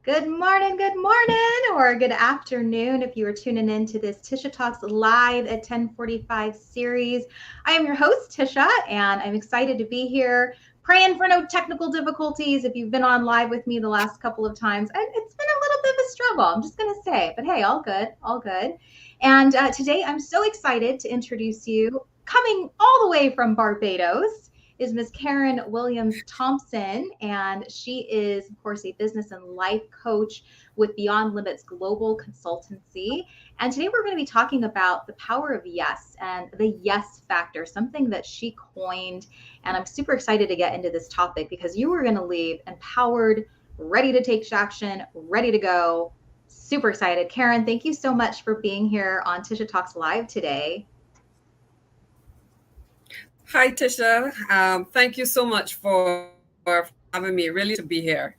Good morning, or good afternoon if you are tuning in to this Tisha Talks live at 10:45 series. I am your host, Tisha, and I'm excited to be here. Praying for no technical difficulties if you've been on live with me the last couple of times. And it's been a little bit of a struggle, I'm just going to say, but hey, all good, all good. And today I'm so excited to introduce you, coming all the way from Barbados, is Miss Karen Williams-Thompson, and she is, of course, a business and life coach with Beyond Limits Global Consultancy. And today we're going to be talking about the power of yes and the yes factor, something that she coined. And I'm super excited to get into this topic because you are going to leave empowered, ready to take action, ready to go. Super excited. Karen, thank you so much for being here on Tisha Talks Live today. Hi, Tisha. Thank you so much for having me. Really to be here.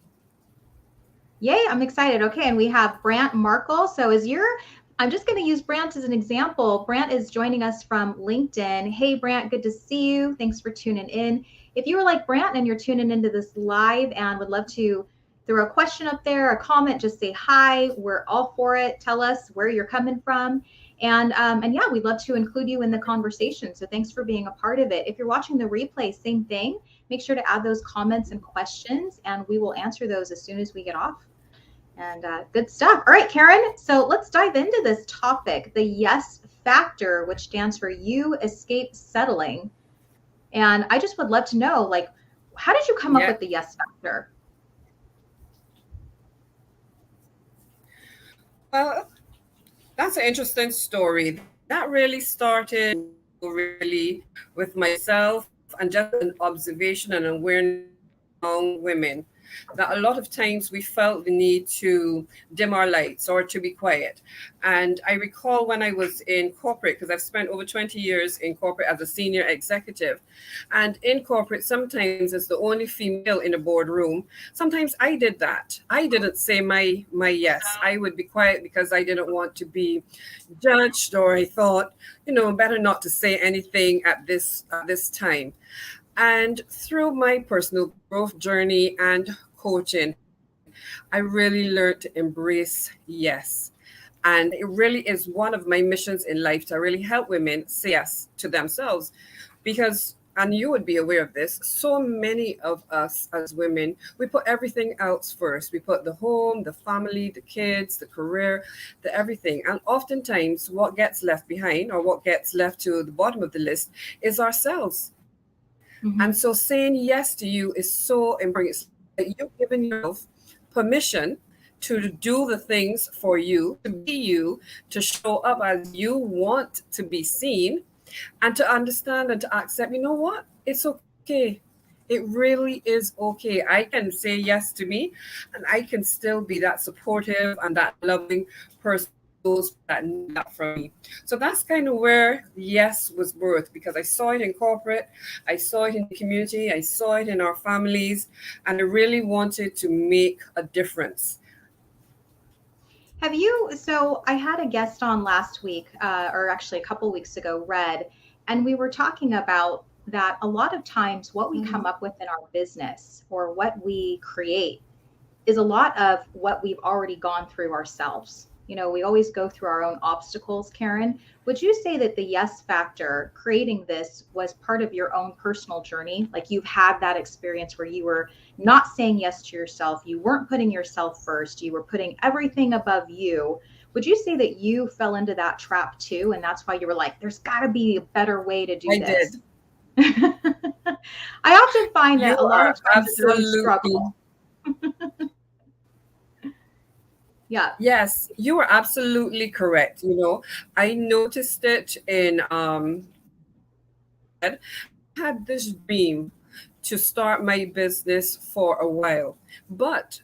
Yay, I'm excited. Okay, and we have Brant Markle. So I'm just going to use Brant as an example. Brant is joining us from LinkedIn. Hey, Brant, good to see you. Thanks for tuning in. If you were like Brant and you're tuning into this live and would love to throw a question up there, a comment, just say hi. We're all for it. Tell us where you're coming from. And yeah, we'd love to include you in the conversation. So thanks for being a part of it. If you're watching the replay, same thing. Make sure to add those comments and questions, and we will answer those as soon as we get off. And good stuff. All right, Karen. So let's dive into this topic, the yes factor, which stands for you escape settling. And I just would love to know, like, how did you come up with the yes factor? Well, that's an interesting story. That really started with myself and just an observation and awareness among women, that a lot of times we felt the need to dim our lights or to be quiet. And I recall when I was in corporate, because I've spent over 20 years in corporate as a senior executive. And in corporate, sometimes as the only female in a boardroom, sometimes I did that. I didn't say my yes. I would be quiet because I didn't want to be judged, or I thought, better not to say anything at this time. And through my personal growth journey and coaching, I really learned to embrace yes. And it really is one of my missions in life to really help women say yes to themselves. Because, and you would be aware of this, so many of us as women, we put everything else first. We put the home, the family, the kids, the career, the everything. And oftentimes what gets left behind, or what gets left to the bottom of the list, is ourselves. Mm-hmm. And so saying yes to you is so important. It's that you've given yourself permission to do the things for you, to be you, to show up as you want to be seen, and to understand and to accept, you know what? It's okay. It really is okay. I can say yes to me, and I can still be that supportive and that loving person those that need that from me. So that's kind of where yes was birthed, because I saw it in corporate, I saw it in the community, I saw it in our families, and I really wanted to make a difference. So I had a guest on last week, or actually a couple weeks ago, Red, and we were talking about that a lot of times what we come up with in our business or what we create is a lot of what we've already gone through ourselves. We always go through our own obstacles, Karen. Would you say that the yes factor, creating this, was part of your own personal journey? Like you've had that experience where you were not saying yes to yourself, you weren't putting yourself first, you were putting everything above you. Would you say that you fell into that trap too? And that's why you were like, there's got to be a better way to do this. I often find that a lot of times it's a really struggle. Yeah. Yes, you are absolutely correct. I noticed it in I had this dream to start my business for a while, but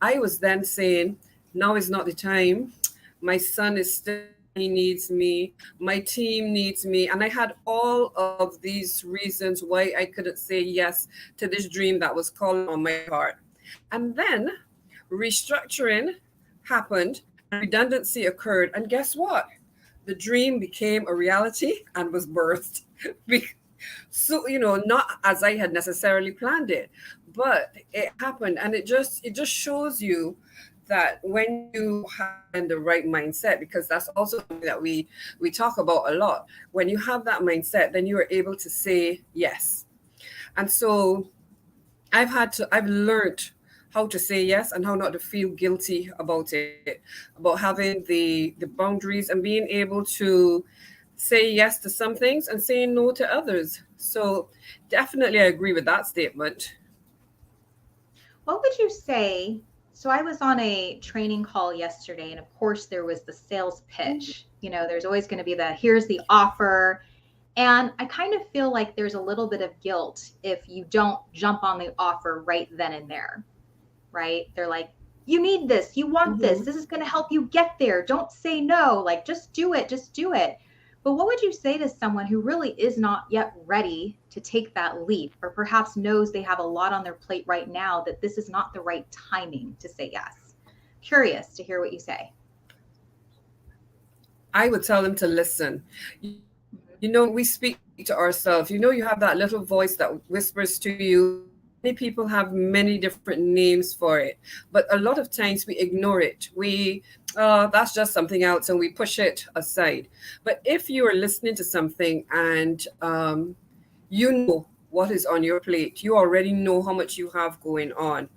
I was then saying, now is not the time. My son is still, he needs me, my team needs me. And I had all of these reasons why I couldn't say yes to this dream that was calling on my heart. And then restructuring happened and redundancy occurred. And guess what? The dream became a reality and was birthed. So, not as I had necessarily planned it, but it happened. And it just shows you that when you have in the right mindset, because that's also something that we talk about a lot. When you have that mindset, then you are able to say yes. And so I've learned how to say yes and how not to feel guilty about it, about having the boundaries and being able to say yes to some things and saying no to others. So definitely I agree with that statement. What would you say? So I was on a training call yesterday, and of course there was the sales pitch. There's always going to be the here's the offer. And I kind of feel like there's a little bit of guilt if you don't jump on the offer right then and there, right? They're like, you need this, you want this, Mm-hmm. this is going to help you get there. Don't say no, like just do it, just do it. But what would you say to someone who really is not yet ready to take that leap, or perhaps knows they have a lot on their plate right now that this is not the right timing to say yes? Curious to hear what you say. I would tell them to listen. When we speak to ourselves, you have that little voice that whispers to you. Many people have many different names for it, but a lot of times we ignore it. That's just something else, and we push it aside. But if you are listening to something and you know what is on your plate, you already know how much you have going on,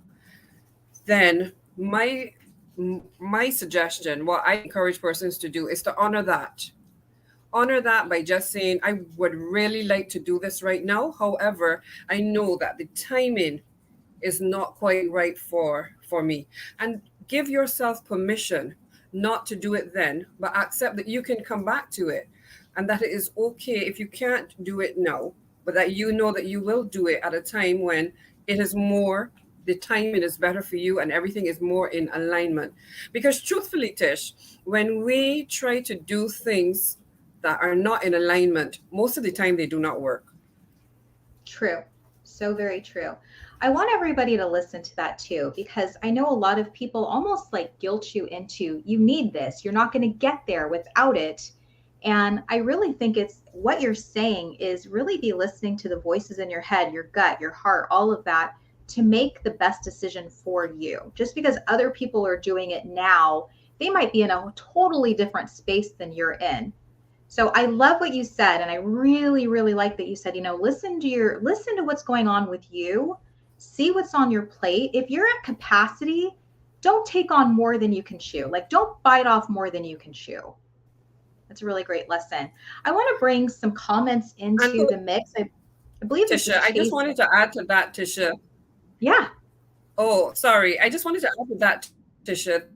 then my suggestion, what I encourage persons to do, is to honor that by just saying, I would really like to do this right now. However, I know that the timing is not quite right for me. And give yourself permission not to do it then, but accept that you can come back to it, and that it is okay if you can't do it now, but that you know that you will do it at a time when it is more, the timing is better for you and everything is more in alignment. Because truthfully, Tish, when we try to do things that are not in alignment, most of the time they do not work. True. So very true. I want everybody to listen to that too, because I know a lot of people almost like guilt you into, you need this. You're not going to get there without it. And I really think it's what you're saying is really be listening to the voices in your head, your gut, your heart, all of that to make the best decision for you. Just because other people are doing it now, they might be in a totally different space than you're in. So I love what you said, and I really, really like that you said, listen to what's going on with you, see what's on your plate. If you're at capacity, don't take on more than you can chew. Like, don't bite off more than you can chew. That's a really great lesson. I want to bring some comments And into the mix. I believe this is Tisha, I just Chase. wanted to add to that, Tisha. Yeah, Oh, sorry. I just wanted to add to that, Tisha,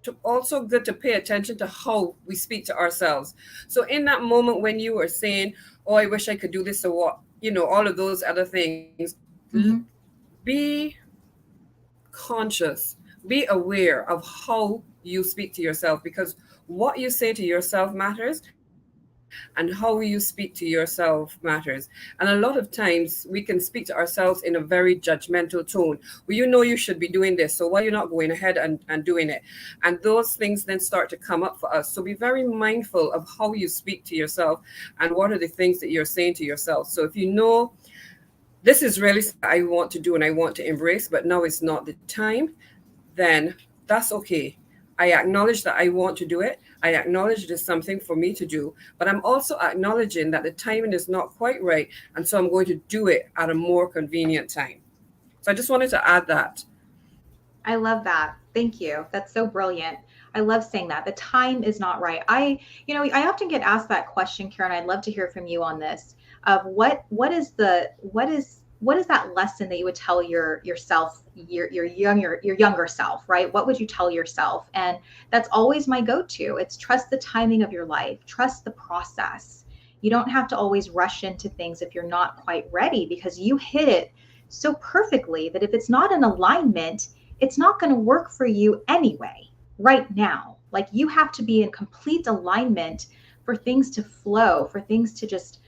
to also good to pay attention to how we speak to ourselves. So in that moment when you were saying, "Oh, I wish I could do this," or what, all of those other things, hmm be conscious, be aware of how you speak to yourself, because what you say to yourself matters, and how you speak to yourself matters. And a lot of times we can speak to ourselves in a very judgmental tone. Well, you should be doing this, so why are you not going ahead and doing it? And those things then start to come up for us. So be very mindful of how you speak to yourself and what are the things that you're saying to yourself. So if you know this is really something I want to do and I want to embrace, but now it's not the time, then that's okay. I acknowledge that I want to do it. I acknowledge it is something for me to do, but I'm also acknowledging that the timing is not quite right. And so I'm going to do it at a more convenient time. So I just wanted to add that. I love that. Thank you. That's so brilliant. I love saying that. The time is not right. I often get asked that question, Karen. I'd love to hear from you on this. Of what is that lesson that you would tell yourself, your younger self, right? What would you tell yourself? And that's always my go-to. It's trust the timing of your life, trust the process. You don't have to always rush into things if you're not quite ready, because you hit it so perfectly that if it's not in alignment, it's not going to work for you anyway, right now. Like, you have to be in complete alignment for things to flow, for things to just,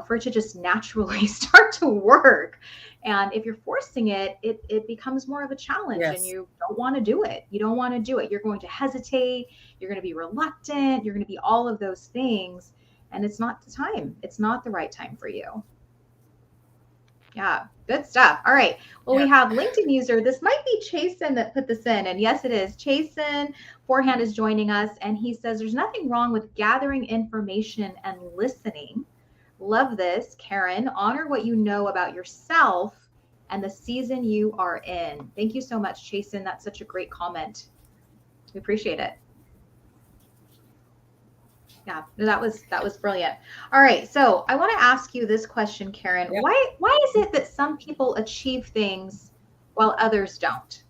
for it to just naturally start to work. And if you're forcing it, it becomes more of a challenge, and Yes. you don't want to do it. You don't want to do it. You're going to hesitate. You're going to be reluctant. You're going to be all of those things. And it's not the time. It's not the right time for you. Yeah, good stuff. All right. Well, Yeah. we have LinkedIn user. This might be Chasen that put this in. And yes, it is. Chasen Forehand is joining us. And he says there's nothing wrong with gathering information and listening. Love this, Karen. Honor what you know about yourself and the season you are in. Thank you so much, Chasen. That's such a great comment. We appreciate it. Yeah, that was brilliant. All right, so I want to ask you this question, Karen. Yeah. Why is it that some people achieve things while others don't?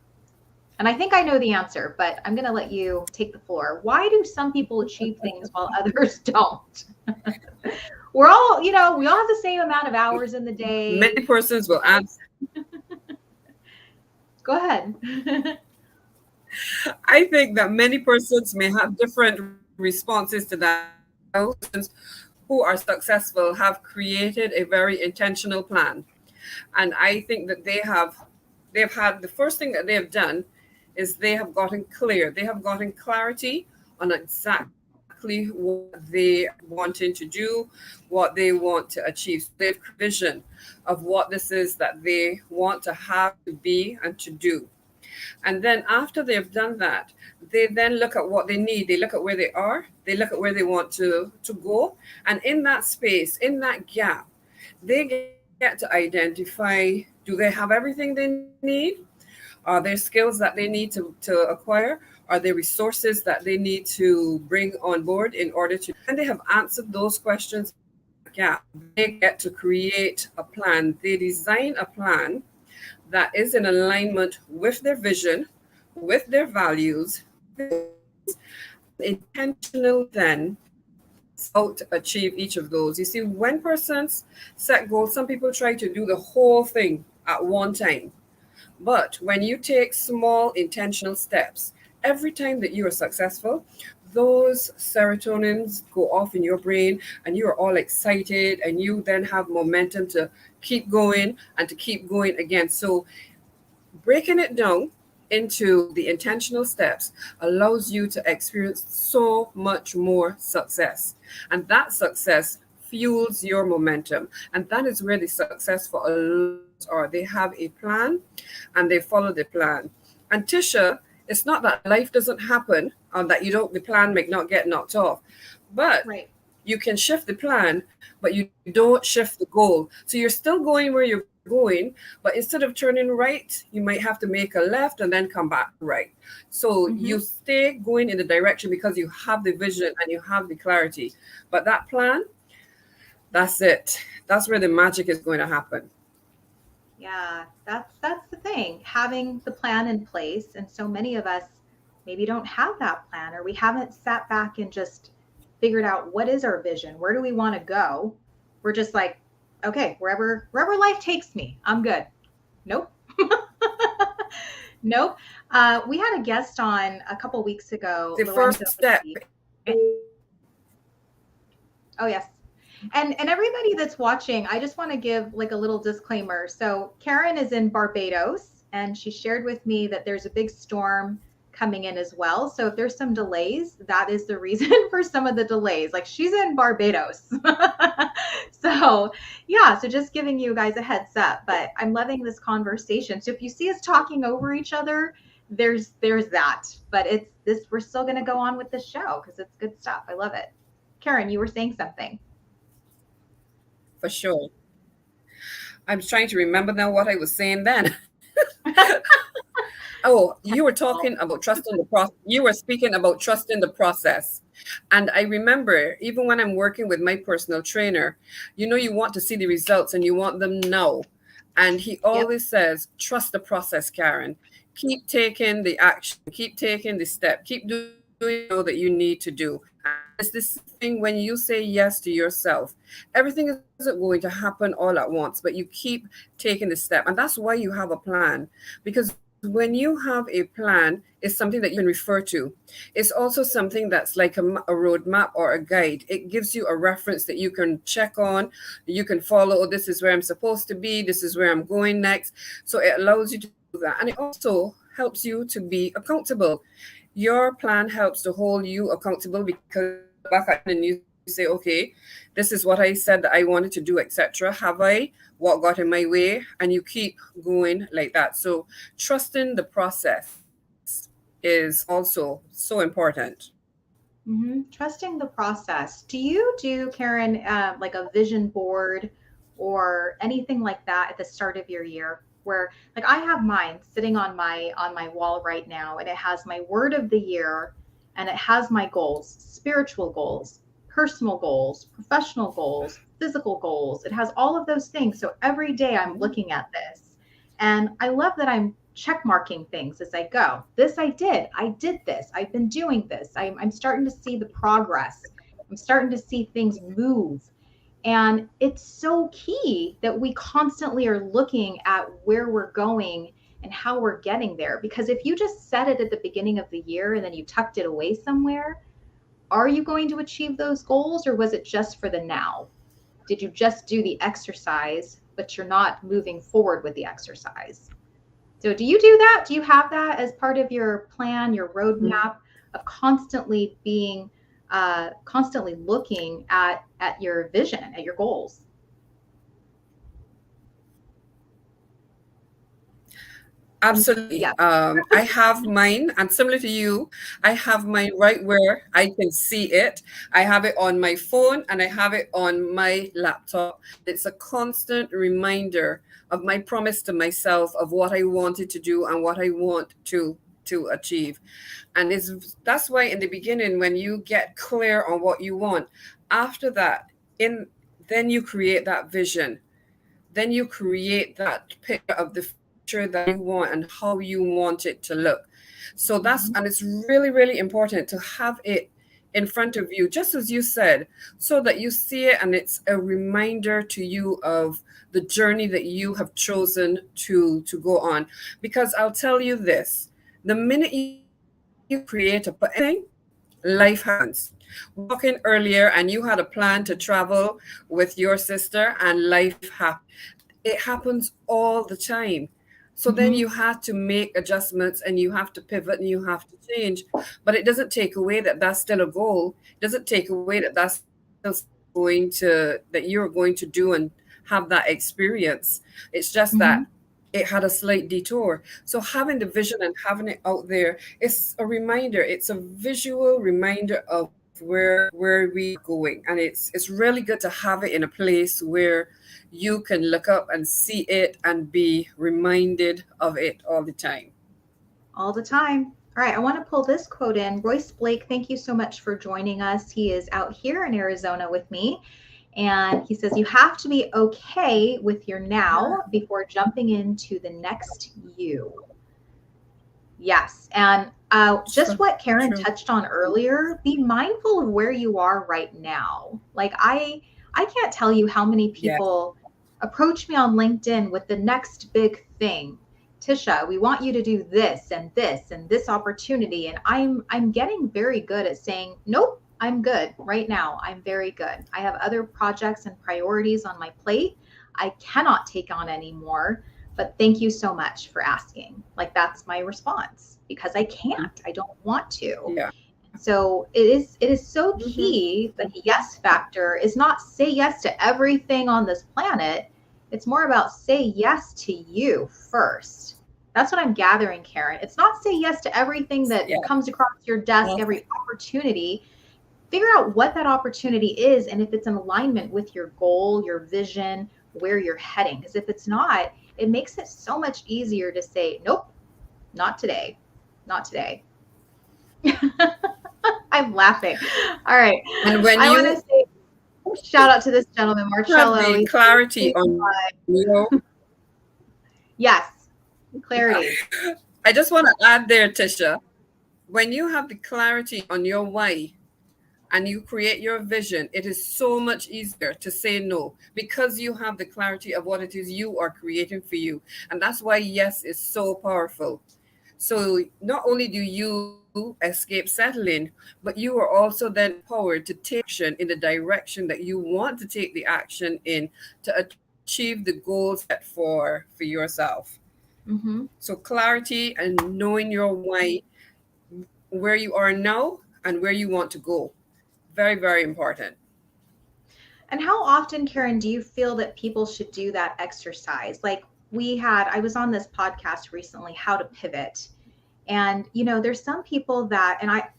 And I think I know the answer, but I'm going to let you take the floor. Why do some people achieve things while others don't? We're all, we all have the same amount of hours in the day. Many persons will answer. Go ahead. I think that many persons may have different responses to that. Persons who are successful have created a very intentional plan. And I think that they've had the first thing that they have done is they have gotten clear. They have gotten clarity on exactly what they wanting to do, what they want to achieve. So they have vision of what this is that they want to have, to be, and to do. And then after they've done that, they then look at what they need. They look at where they are. They look at where they want to go. And in that space, in that gap, they get to identify, do they have everything they need? Are there skills that they need to acquire? Are there resources that they need to bring on board in order to? And they have answered those questions. Yeah, they get to create a plan. They design a plan that is in alignment with their vision, with their values, intentional then how to achieve each of those. You see, when persons set goals, some people try to do the whole thing at one time. But when you take small intentional steps, every time that you are successful, those serotonins go off in your brain and you are all excited and you then have momentum to keep going and to keep going again. So breaking it down into the intentional steps allows you to experience so much more success. And that success fuels your momentum. And that is where the successful are. They have a plan and they follow the plan. And Tisha, it's not that life doesn't happen or that the plan may not get knocked off, but Right. you can shift the plan, but you don't shift the goal. So you're still going where you're going, but instead of turning right, you might have to make a left and then come back right. So you stay going in the direction because you have the vision and you have the clarity. But that plan, that's it. That's where the magic is going to happen. Yeah, that's the thing, having the plan in place. And so many of us maybe don't have that plan, or we haven't sat back and just figured out what is our vision, where do we want to go. We're just like, okay, wherever life takes me, I'm good. Nope. Nope. We had a guest on a couple weeks ago. The first step. Oh, yes. And everybody that's watching, I just want to give like a little disclaimer. So Karen is in Barbados, and she shared with me that there's a big storm coming in as well. So if there's some delays, that is the reason for some of the delays. Like, she's in Barbados. So yeah, so just giving you guys a heads up, but I'm loving this conversation. So if you see us talking over each other, there's that, but we're still going to go on with the show because it's good stuff. I love it. Karen, you were saying something. For sure. I'm trying to remember now what I was saying then. Oh, you were talking about trusting the process. You were speaking about trusting the process. And I remember, even when I'm working with my personal trainer, you want to see the results and you want them now. And he always says, trust the process, Karen. Keep taking the action, keep taking the step, keep doing that you need to do. And it's this thing when you say yes to yourself, everything isn't going to happen all at once, but you keep taking the step. And that's why you have a plan, because when you have a plan, it's something that you can refer to. It's also something that's like a roadmap or a guide. It gives you a reference that you can check on, you can follow. Oh, this is where I'm supposed to be. This is where I'm going next. So it allows you to do that. And it also helps you to be accountable. Your plan helps to hold you accountable because back and you say, okay, this is what I said that I wanted to do, etc. Have I? What got in my way? And you keep going like that. So trusting the process is also so important. Trusting the process. Do you do, Karen, like a vision board or anything like that at the start of your year? Where, like, I have mine sitting on my wall right now, and it has my word of the year, and it has my goals, spiritual goals, personal goals, professional goals, physical goals. It has all of those things. So every day I'm looking at this, and I love that I'm check marking things as I go. This I did. I did this. I've been doing this. I'm starting to see the progress. I'm starting to see things move. And it's so key that we constantly are looking at where we're going and how we're getting there. Because if you just set it at the beginning of the year and then you tucked it away somewhere, are you going to achieve those goals, or was it just for the now? Did you just do the exercise, but you're not moving forward with the exercise? So do you do that? Do you have that as part of your plan, your roadmap of constantly being, constantly looking at your vision, at your goals? Absolutely. Yeah. I have mine, and similar to you, I have mine right where I can see it. I have it on my phone and I have it on my laptop. It's a constant reminder of my promise to myself of what I wanted to do and what I want to achieve. And that's why in the beginning, when you get clear on what you want, after that, in then you create that vision, then you create that picture of the future that you want and how you want it to look. So and it's really, really important to have it in front of you, just as you said, so that you see it and it's a reminder to you of the journey that you have chosen to go on. Because I'll tell you this, the minute you create a anything, life happens. Walking earlier and you had a plan to travel with your sister and life happened. It happens all the time. So then you have to make adjustments and you have to pivot and you have to change. But it doesn't take away that that's still a goal. It doesn't take away that that's still that you're going to do and have that experience. It's just that it had a slight detour. So having the vision and having it out there is a reminder. It's a visual reminder of where we are going. And it's really good to have it in a place where you can look up and see it and be reminded of it all the time. All the time. All right, I want to pull this quote in. Royce Blake, thank you so much for joining us. He is out here in Arizona with me. And he says, you have to be okay with your now before jumping into the next you. Yes. And just what Karen touched on earlier, be mindful of where you are right now. Like I can't tell you how many people approach me on LinkedIn with the next big thing. Tisha, we want you to do this and this and this opportunity. And I'm getting very good at saying, nope, I'm good right now. I'm very good. I have other projects and priorities on my plate. I cannot take on anymore. But thank you so much for asking. Like, that's my response, because I can't. I don't want to. Yeah. So it is so key. The yes factor is not say yes to everything on this planet. It's more about say yes to you first. That's what I'm gathering, Karen. It's not say yes to everything that comes across your desk, every opportunity. Figure out what that opportunity is and if it's in alignment with your goal, your vision, where you're heading. Because if it's not, it makes it so much easier to say, nope, not today, not today. I'm laughing. All right. And when I want to say shout out to this gentleman, Marcello. Have the clarity on your yes, clarity. I just want to add there, Tisha, when you have the clarity on your why and you create your vision, it is so much easier to say no because you have the clarity of what it is you are creating for you. And that's why yes is so powerful. So not only do you escape settling, but you are also then empowered to take action in the direction that you want to take the action in to achieve the goals set for yourself. So clarity and knowing your why, where you are now and where you want to go. Very, very important. And how often, Karen, do you feel that people should do that exercise? Like I was on this podcast recently, How to Pivot. And, there's some people that, and I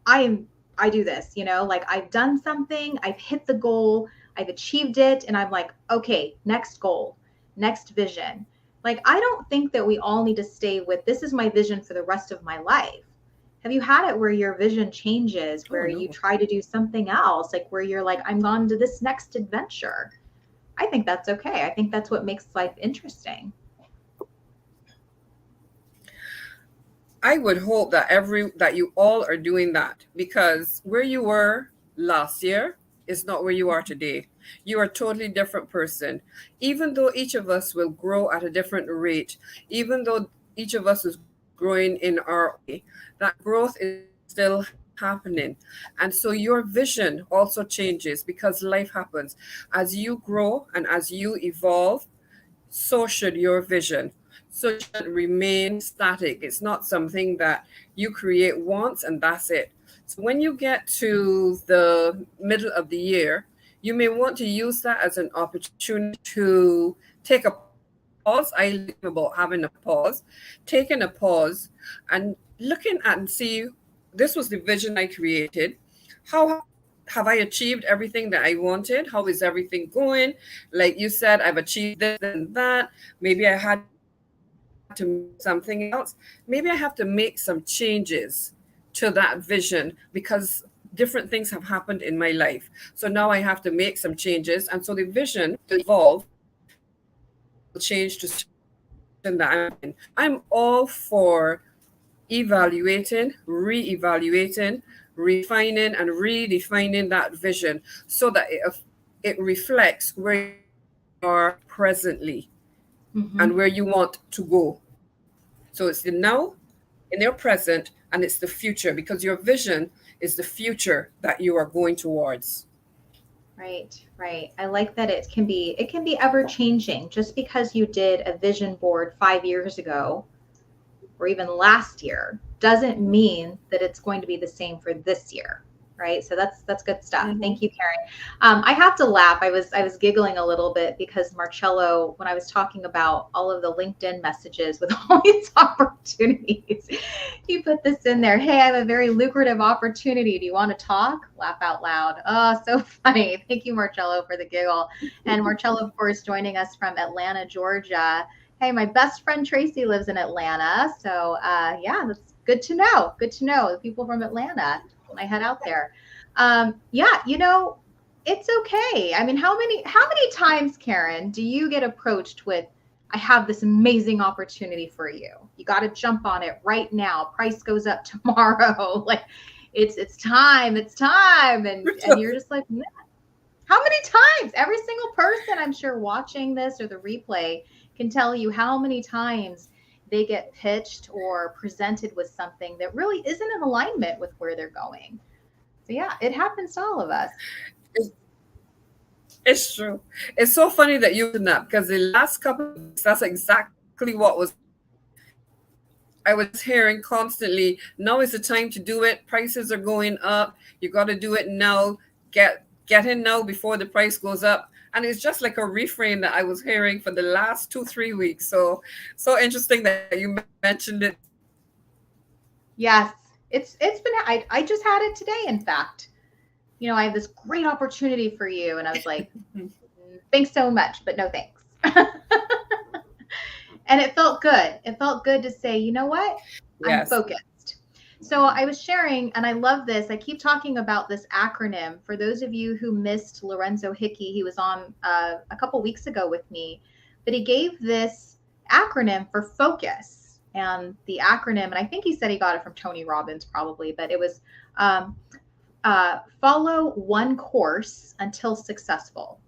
am, I do this, like I've done something, I've hit the goal, I've achieved it. And I'm like, okay, next goal, next vision. Like, I don't think that we all need to stay with, this is my vision for the rest of my life. Have you had it where your vision changes, Oh where you no. try to do something else, like where you're like, I'm on to this next adventure? I think that's okay. I think that's what makes life interesting. I would hope that you all are doing that, because where you were last year is not where you are today. You are a totally different person. Even though each of us will grow at a different rate, even though each of us is growing in our way, that growth is still happening. And so your vision also changes because life happens. As you grow and as you evolve, so should your vision. So it should remain static. It's not something that you create once and that's it. So when you get to the middle of the year, you may want to use that as an opportunity to take a pause. I like about having a pause, taking a pause and looking at and see, this was the vision I created. How have I achieved everything that I wanted? How is everything going? Like you said, I've achieved this and that. Maybe I had to make something else. Maybe I have to make some changes to that vision because different things have happened in my life. So now I have to make some changes. And so the vision will evolve and it will change to suit the direction that I'm in. I'm all for evaluating, re-evaluating, refining and redefining that vision so that it reflects where you are presently and where Mm-hmm. you want to go. So it's the now, in your present, and it's the future, because your vision is the future that you are going towards. Right, right. I like that it can be ever changing. Just because you did a vision board 5 years ago or even last year doesn't mean that it's going to be the same for this year, right? So that's good stuff. Mhm. Thank you, Karen. I have to laugh. I was giggling a little bit because Marcello, when I was talking about all of the LinkedIn messages with all these opportunities, he put this in there. Hey, I have a very lucrative opportunity. Do you want to talk? Laugh out loud. Oh, so funny. Thank you, Marcello, for the giggle. And Marcello, of course, joining us from Atlanta, Georgia. Hey, my best friend Tracy lives in Atlanta. So yeah, that's good to know. Good to know the people from Atlanta when I head out there. Yeah, it's okay. I mean, how many times, Karen, do you get approached with, I have this amazing opportunity for you. You got to jump on it right now. Price goes up tomorrow. Like it's time. And you're just like, "Yeah." How many times? Every single person I'm sure watching this or the replay can tell you how many times they get pitched or presented with something that really isn't in alignment with where they're going. So yeah, it happens to all of us. It's, it's true. It's so funny that you mentioned that, because the last couple of weeks, that's exactly what was happening. I was just hearing constantly, now is the time to do it. Prices are going up. You got to do it now. Get in now before the price goes up. And it's just like a refrain that I was hearing for the last 2-3 weeks. So interesting that you mentioned it this week. Yes, it's been I just had it today, in fact. I have this great opportunity for you. And I was like, thanks so much, but no thanks. And it felt good. It felt good to say, you know what? I'm Yes. focused. So I was sharing, and I love this. I keep talking about this acronym. For those of you who missed Lorenzo Hickey, he was on a couple weeks ago with me, but he gave this acronym for focus. And the acronym, and I think he said he got it from Tony Robbins probably, but it was um, follow one course until successful.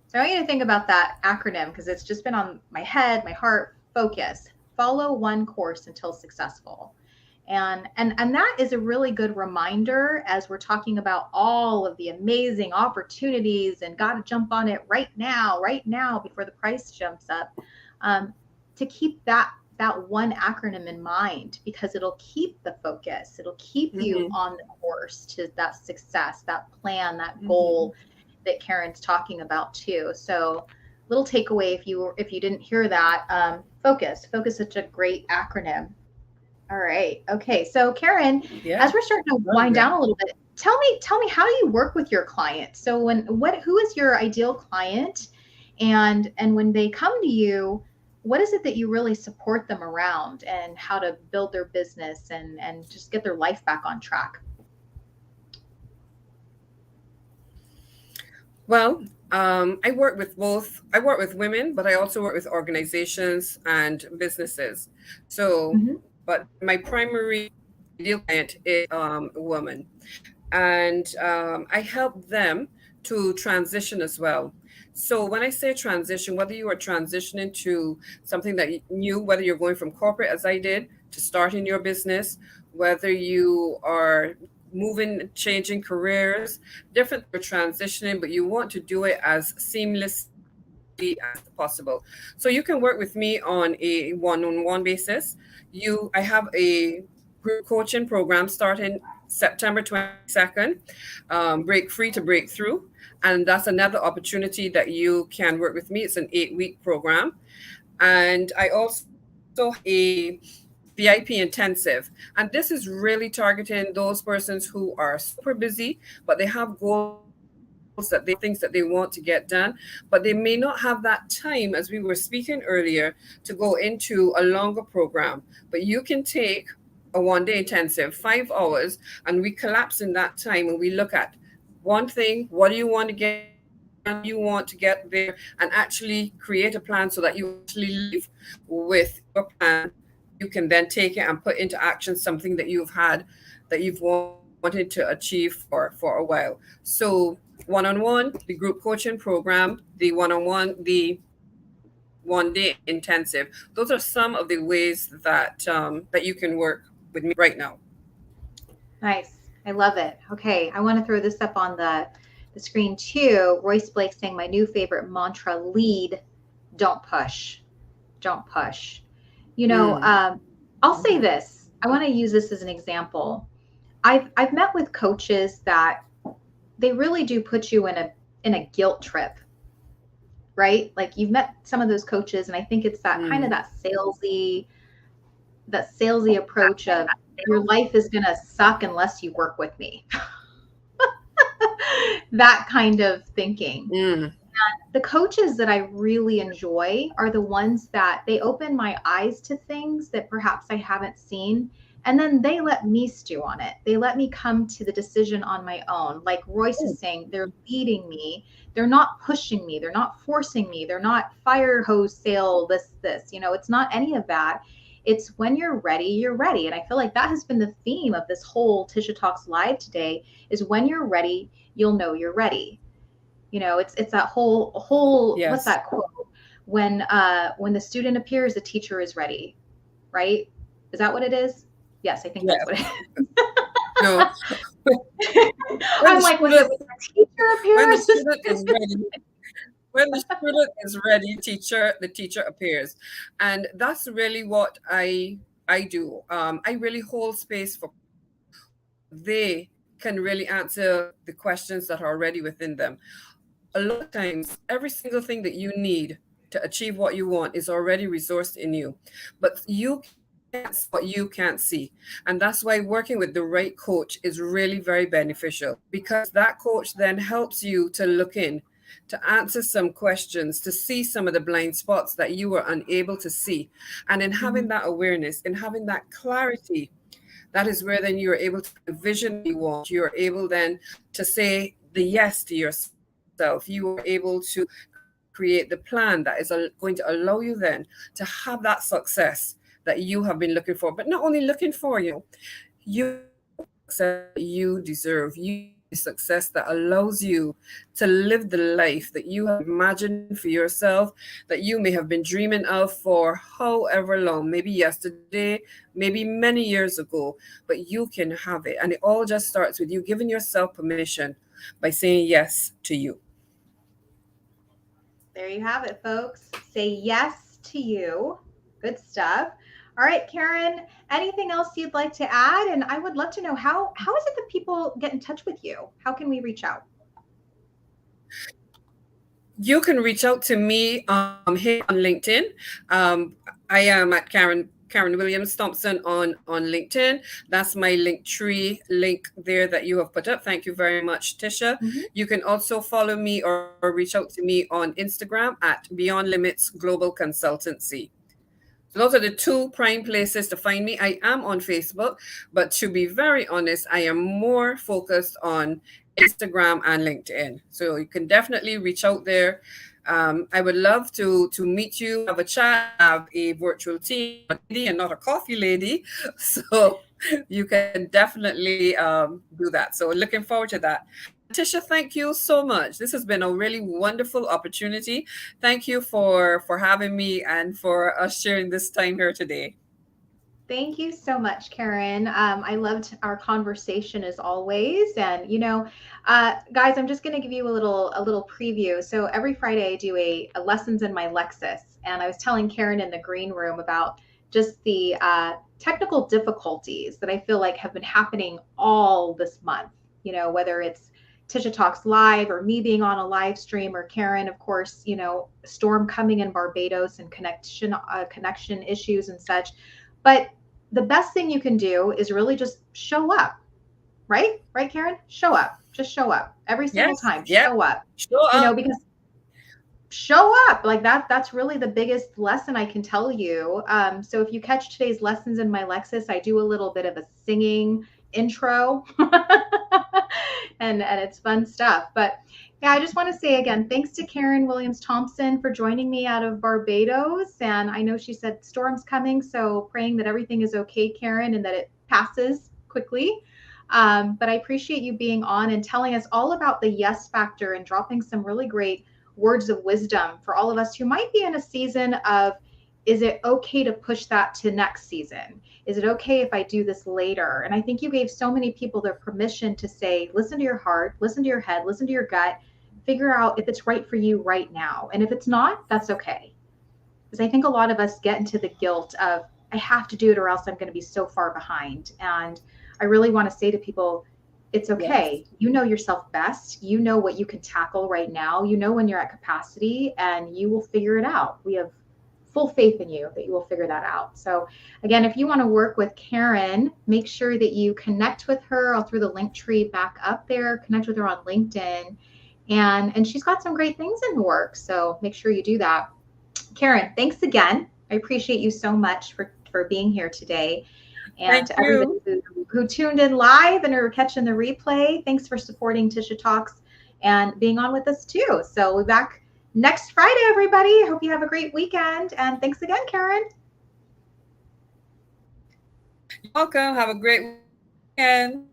So I want you to think about that acronym because it's just been on my head, my heart. Focus. Follow one course until successful. And that is a really good reminder as we're talking about all of the amazing opportunities and got to jump on it right now before the price jumps up, to keep that one acronym in mind, because it'll keep the focus. It'll keep you Mm-hmm. on the course to that success, that plan, that Mm-hmm. goal. that Karen's talking about too. So little takeaway if you didn't hear that, focus. Focus is such a great acronym. All right. Okay. So Karen, Yeah. as we're starting to wind down a little bit, tell me how do you work with your clients? So who is your ideal client? And when they come to you, what is it that you really support them around and how to build their business and just get their life back on track? Well, I work with both. I work with women, but I also work with organizations and businesses. So, Mm-hmm. but my primary ideal client is a woman, and I help them to transition as well. So when I say transition, whether you are transitioning to something that new, whether you're going from corporate as I did to starting your business, whether you are moving, changing careers, different you're transitioning, but you want to do it as seamlessly as possible. So you can work with me on a one-on-one basis. I have a group coaching program starting September 22nd, Break Free to Breakthrough. And that's another opportunity that you can work with me. It's an 8-week program. And I also have a VIP intensive. And this is really targeting those persons who are super busy, but they have goals things that they want to get done, but they may not have that time, as we were speaking earlier, to go into a longer program. But you can take a 1 day intensive, 5 hours, and we collapse in that time and we look at one thing, what do you want to get done, how do you want to get there, and actually create a plan so that you actually leave with your plan and you can then take it and put into action something that you've wanted to achieve for a while. So one-on-one, the group coaching program, the one-on-one, the 1 day intensive. Those are some of the ways that you can work with me right now. Nice. I love it. Okay. I want to throw this up on the screen too. Royce Blake saying my new favorite mantra: lead, don't push. Don't push. You know, Mm. I'll say this. I want to use this as an example. I've met with coaches that they really do put you in a guilt trip, right? Like you've met some of those coaches, and I think it's that kind of Mm. that salesy approach of your life is gonna suck unless you work with me. That kind of thinking. Mm. The coaches that I really enjoy are the ones that they open my eyes to things that perhaps I haven't seen. And then they let me stew on it. They let me come to the decision on my own. Like Royce is saying, they're leading me. They're not pushing me. They're not forcing me. They're not fire hose sale, this. It's not any of that. It's when you're ready, you're ready. And I feel like that has been the theme of this whole Tisha Talks Live today is when you're ready, you'll know you're ready. It's that whole what's Yes. that quote? When the student appears, the teacher is ready, right? Is that what it is? Yes, I think that's Yes. what it is. No. When I'm the like, when the student teacher when the appears, student is ready, when the student is ready, the teacher appears. And that's really what I do. I really hold space for they can really answer the questions that are already within them. A lot of times, every single thing that you need to achieve what you want is already resourced in you, but you can't see what you can't see. And that's why working with the right coach is really very beneficial because that coach then helps you to look in, to answer some questions, to see some of the blind spots that you were unable to see. And in having that awareness, in having that clarity, that is where then you're able to envision what you want. You're able then to say the yes to yourself. You are able to create the plan that is going to allow you then to have that success that you have been looking for. But not only looking for, you success that you deserve. You have the success that allows you to live the life that you have imagined for yourself, that you may have been dreaming of for however long, maybe yesterday, maybe many years ago, but you can have it. And it all just starts with you giving yourself permission by saying yes to you. there you have it, folks. Say yes to you. Good stuff. All right, Karen, anything else you'd like to add? And I would love to know how is it that people get in touch with you? How can we reach out? You can reach out to me here on LinkedIn. I am at Karen Williams-Thompson on LinkedIn. That's my link tree link there that you have put up. Thank you very much, Tisha. Mhm. You can also follow me or reach out to me on Instagram at Beyond Limits Global Consultancy. So those are the two prime places to find me. I am on Facebook, but to be very honest, I am more focused on Instagram and LinkedIn. So you can definitely reach out there. I would love to meet you, have a chat, have a virtual tea. I'm a lady and not a coffee lady, so you can definitely do that. So looking forward to that. And Tisha, thank you so much. This has been a really wonderful opportunity. Thank you for having me and for us sharing this time here today. Thank you so much, Karen. I loved our conversation as always. And guys, I'm just going to give you a little preview. So every Friday I do a lessons in my Lexus, and I was telling Karen in the green room about just the technical difficulties that I feel like have been happening all this month. Whether it's Tisha Talks Live or me being on a live stream, or Karen, of course, storm coming in Barbados and connection issues and such. But the best thing you can do is really just show up, right? Right, Karen? Show up. Just show up every single Yes. time. Yep. Show up. Show up. Because show up like that's really the biggest lesson I can tell you. So if you catch today's lessons in my Lexus, I do a little bit of a singing intro and it's fun stuff. But yeah, I just want to say again, thanks to Karen Williams-Thompson for joining me out of Barbados. And I know she said storm's coming, so praying that everything is okay, Karen, and that it passes quickly. But I appreciate you being on and telling us all about the yes factor and dropping some really great words of wisdom for all of us who might be in a season of, is it okay to push that to next season? Is it okay if I do this later? And I think you gave so many people their permission to say, listen to your heart, listen to your head, listen to your gut, figure out if it's right for you right now. And if it's not, that's okay. Because I think a lot of us get into the guilt of, I have to do it or else I'm going to be so far behind. And I really want to say to people, it's okay. Yes. You know yourself best. You know what you can tackle right now. You know when you're at capacity, and you will figure it out. We have full faith in you that you will figure that out. So again, if you want to work with Karen, make sure that you connect with her. I'll throw the link tree back up there. Connect with her on LinkedIn. And she's got some great things in the works. So make sure you do that. Karen, thanks again. I appreciate you so much for being here today. And Thank to everybody you. who tuned in live and are catching the replay, thanks for supporting Tisha Talks and being on with us too. So we'll be back next Friday, everybody. Hope you have a great weekend. And thanks again, Karen. You're welcome. Have a great weekend.